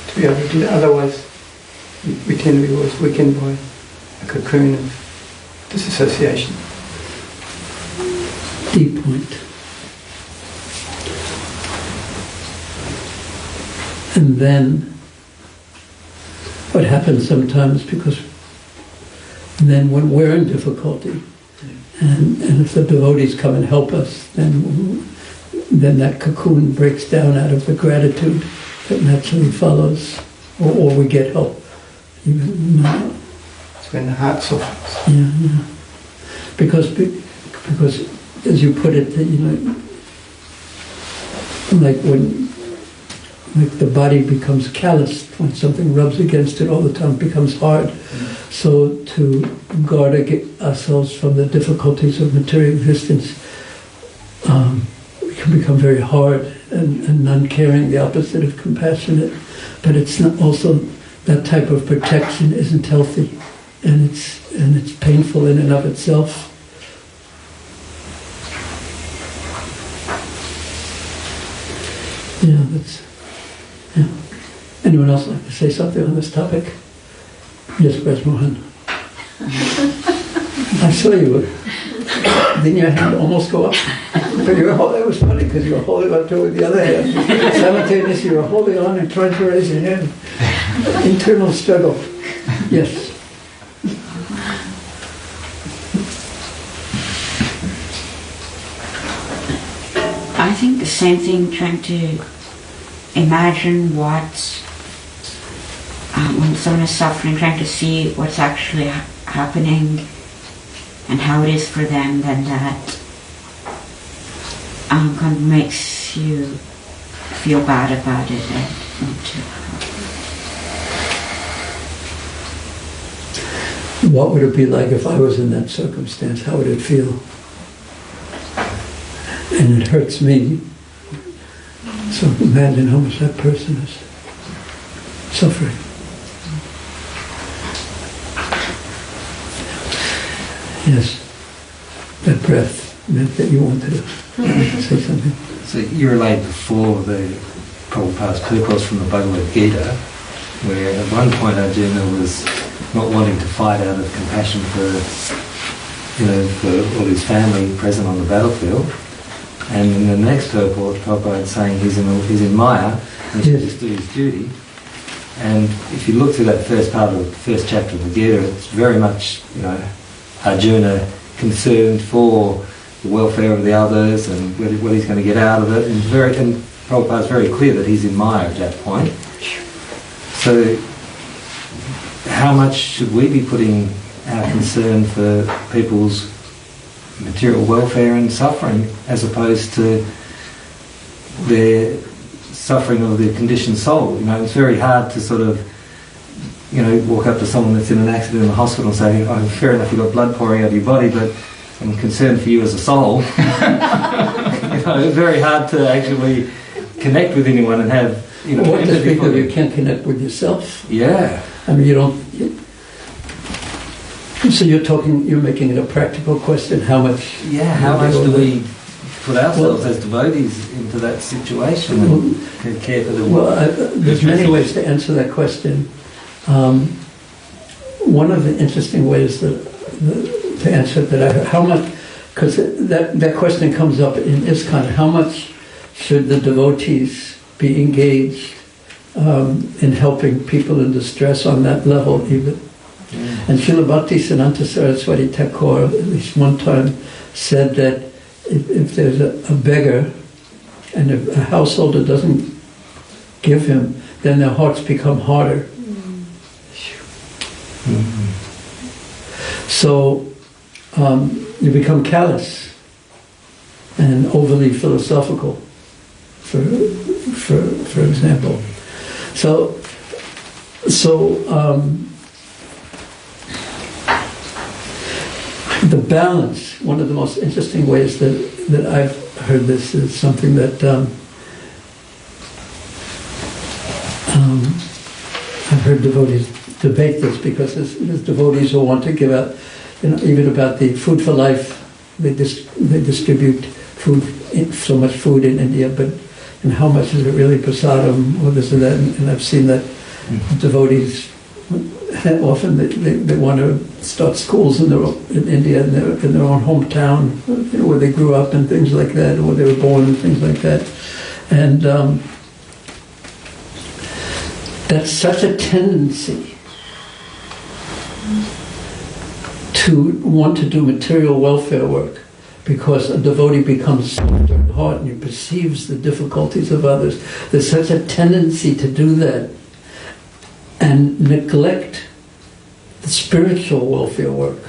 to be able to do that. Otherwise, we tend to be always weakened by a cocoon of disassociation. Deep point. And then what happens sometimes, because then when we're in difficulty, and if the devotees come and help us, then that cocoon breaks down out of the gratitude that naturally follows, or we get help. Even It's when the heart softens. yeah. Because as you put it, like the body becomes calloused when something rubs against it all the time, it becomes hard. So to guard ourselves from the difficulties of material existence, we can become very hard and non-caring, the opposite of compassionate. But it's not also, that type of protection isn't healthy, and it's painful in and of itself. Yeah. Anyone else like to say something on this topic? Yes, Braj Mohan. I saw you. Didn't your hand almost go up? But it was funny because you were holding on to it with the other hand. Simultaneously, you were holding on and trying to raise your hand. Internal struggle. Yes. I think the same thing, trying to imagine when someone is suffering, trying to see what's actually happening and how it is for them, then that kind of makes you feel bad about it and want to help. What would it be like if I was in that circumstance? How would it feel? And it hurts me. So imagine how much that person is suffering. Yes, that breath meant that you wanted to say something. So you relayed before the Prabhupada's purpose from the Bhagavad Gita, where at one point Arjuna was not wanting to fight out of compassion for all his family present on the battlefield. And in the next purport, Prabhupada is saying he's in Maya and he should just do his duty. And if you look through that first part of the first chapter of the Gita, it's very much, Arjuna concerned for the welfare of the others and what he's going to get out of it. And Prabhupada's very clear that he's in Maya at that point. So how much should we be putting our concern for people's material welfare and suffering as opposed to their suffering of their conditioned soul? It's very hard to sort of, walk up to someone that's in an accident in the hospital and say, oh, fair enough, you've got blood pouring out of your body, but I'm concerned for you as a soul. It's very hard to actually connect with anyone and have, What does because you can't connect with yourself? Yeah. I mean, so you're making it a practical question, how much... Yeah, how much do we put ourselves as devotees into that situation and care for the there's many ways to answer that question. One of the interesting ways to answer that, how much, because that question comes up in ISKCON, how much should the devotees be engaged in helping people in distress on that level even? And Srila Bhaktisiddhanta Saraswati Thakur, at least one time, said that if there's a beggar and if a householder doesn't give him, then their hearts become harder. So you become callous and overly philosophical, for example. So the balance, one of the most interesting ways that I've heard this is something that I've heard devotees debate this, because there's devotees who want to give out, even about the Food for Life, they distribute food, so much food in India, but and how much is it really prasadam or this or that? And I've seen that devotees often they want to start schools in India in their own hometown, where they grew up and things like that, or where they were born and things like that, and that's such a tendency to want to do material welfare work, because a devotee becomes softer in heart and he perceives the difficulties of others. There's such a tendency to do that and neglect the spiritual welfare work,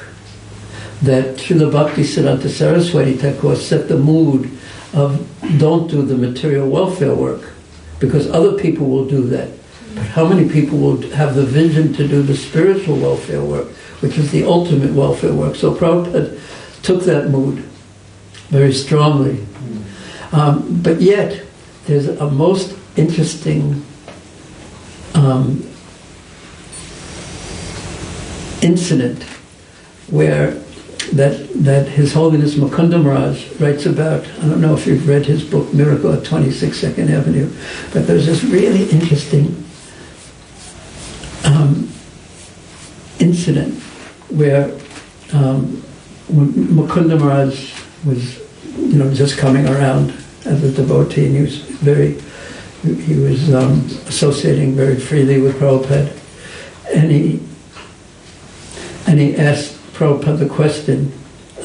that Srila Bhaktisiddhanta Saraswati Thakur set the mood of don't do the material welfare work, because other people will do that. But how many people will have the vision to do the spiritual welfare work, which is the ultimate welfare work? So Prabhupada took that mood very strongly. But yet, there's a most interesting incident where that His Holiness Mukunda Maharaj writes about. I don't know if you've read his book, Miracle at 26 2nd Avenue, but there's this really interesting incident where when Mukunda Maharaj was, just coming around as a devotee, and he was associating very freely with Prabhupada, and he asked Prabhupada the question.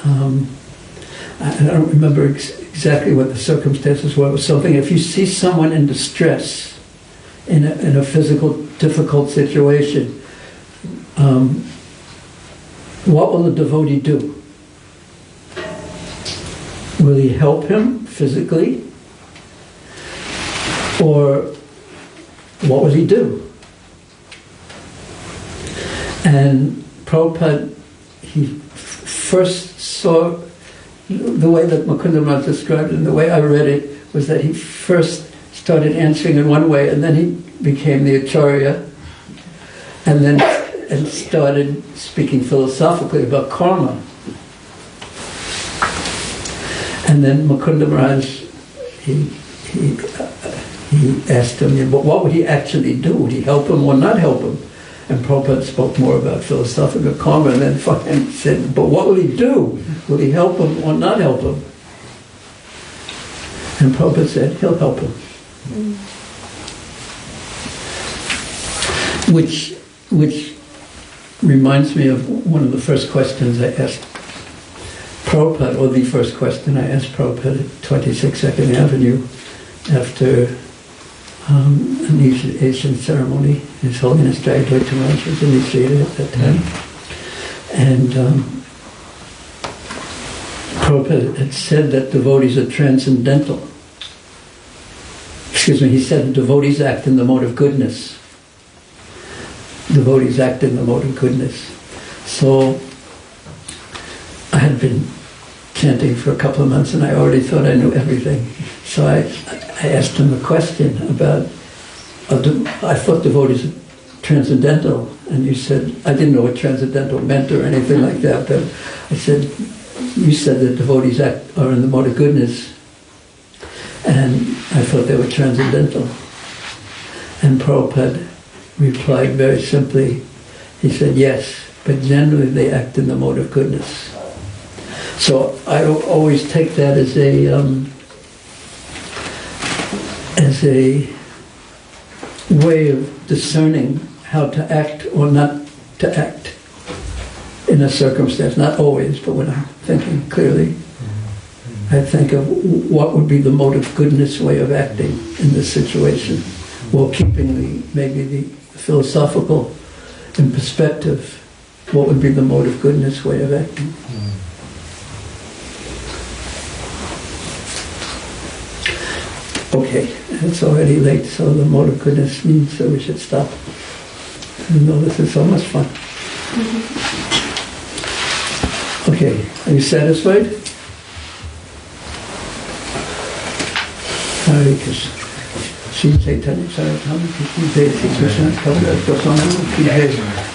I don't remember exactly what the circumstances were. It was something: if you see someone in distress, in a physical difficult situation, what will the devotee do? Will he help him physically? Or what would he do? And Prabhupada, he first saw, the way that Mukunda Maharaj described it and the way I read it was that he first started answering in one way, and then he became the Acharya, and started speaking philosophically about karma. And then Mukunda Maharaj, he asked him, but what would he actually do? Would he help him or not help him? And Prabhupada spoke more about philosophical karma, and then finally said, but what will he do? Will he help him or not help him? And Prabhupada said, he'll help him. Which reminds me of one of the first questions I asked Prabhupada, or the first question I asked Prabhupada at 26 2nd Avenue after initiation ceremony. His Holiness Caitanya Caritamrta was initiated at that time. And Prabhupada had said that devotees are transcendental. He said devotees act in the mode of goodness. Devotees act in the mode of goodness. So I had been chanting for a couple of months and I already thought I knew everything. So I asked him a question about, I thought devotees are transcendental, and you said, I didn't know what transcendental meant or anything like that, but I said, you said that devotees are in the mode of goodness, And I thought they were transcendental. And Prabhupada replied very simply. He said, yes, but generally they act in the mode of goodness. So I always take that as a way of discerning how to act or not to act in a circumstance. Not always, but when I'm thinking clearly, I think of what would be the mode of goodness way of acting in this situation, while keeping maybe the philosophical in perspective. What would be the mode of goodness way of acting? Okay, it's already late, so the mode of goodness means that we should stop. You know, this is so much fun. Okay, are you satisfied? Hare Krishna. Sri Caitanya Caritamrta ki jai, Sri Krishna Kaviraj Goswami ki jai,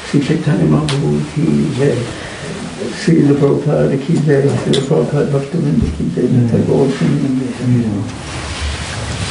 Sri Caitanya Mahaprabhu ki jai, Sri Prabhupada ki jai, Sri Prabhupada Bhaktivinoda ki jai, Tagore ki jai.